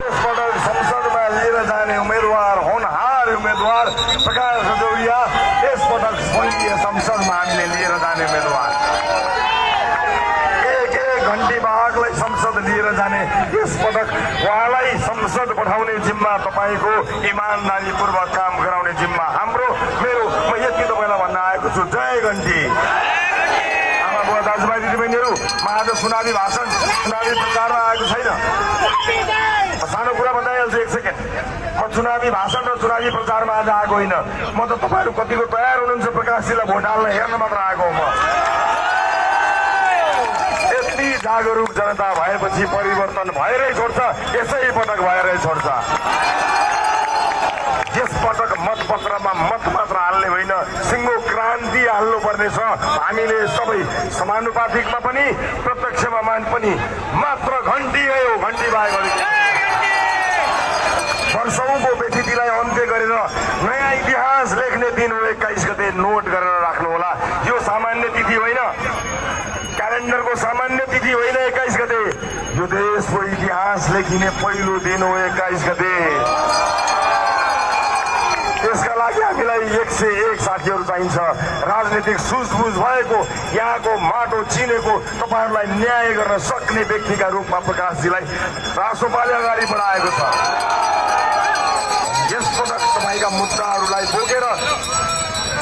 पटक संसदमा लिएर जाने उम्मेदवार होनहार उम्मेदवार प्रकाश रजौरिया यस पटक संघीय संसदमा हामीले लिएर जाने उम्मेदवार एक घण्टी बाघलाई संसद लिएर जाने यस पटक उहाँलाई संसद पठाउने जिम्मा तपाईको इमानदारीपूर्वक काम गराउने जिम्मा हाम्रो मेरो म यति तपाईलाई भन्न आएको छु। जय घण्टी। आमा बुवा दाजुभाइ दिदीबहिनीहरू, म आज चुनावी भाषण चुनावी प्रचारमा आएको छैन। सानो कुरा बताइहाल्छु, एक सेकेन्ड। म चुनावी भाषण र चुनावी प्रचारमा आज आएको होइन। म त तपाईहरु कतिको तयार हुनुहुन्छ प्रकाशजीलाई भोट हाल्न हेर्न मात्र आएको हो। म यति जागरुक जनता भएपछि परिवर्तन भएरै छोड्छ, यसै पटक भएरै छोड्छ। यस पटक मतपत्रमा मत मात्र हाल्ने होइन, सिङ्गो क्रान्ति हाल्नु पर्नेछ। हामीले सबै समानुपातिकमा पनि प्रत्यक्षमा मान पनि मात्र घण्टी हो, घण्टी बाहेक वर्षौंको व्यतिथिलाई अन्त्य गरेर नयाँ इतिहास लेख्ने दिन हो 21 गते। नोट गरेर राख्नु होला, यो सामान्य तिथि होइन, क्यालेन्डरको सामान्य तिथि होइन 21 गते। यो देशको इतिहास लेखिने पहिलो दिन हो 21 गते। त्यसका लागि हामीलाई 101 साथीहरू चाहिन्छ, राजनीतिक सुझबुझ भएको, यहाँको माटो चिनेको, तपाईहरुलाई न्याय गर्न सक्ने व्यक्तिका रूपमा प्रकाशजीलाई रासोपाले अगाडि बढाएको छ। यस पटक तपाईका मुद्दाहरूलाई बोकेर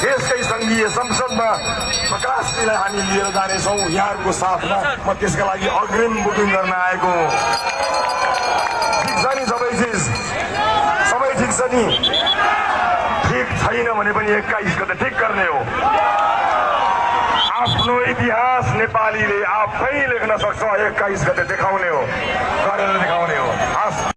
देशकै संघीय संसदमा प्रकाशजीलाई हामी लिएर जानेछौँ यहाँहरूको साथमा। म त्यसका लागि अग्रिम बुकिङ गर्न आएको हुँ। ठिक छ नि सबै चिज? सबै ठिक छ नि? ठिक छैन भने पनि 21 गते ठिक गर्ने हो। आफ्नो इतिहास नेपालीले आफै लेख्न सक्छ, 21 गते देखाउने हो, गरेर देखाउने हो।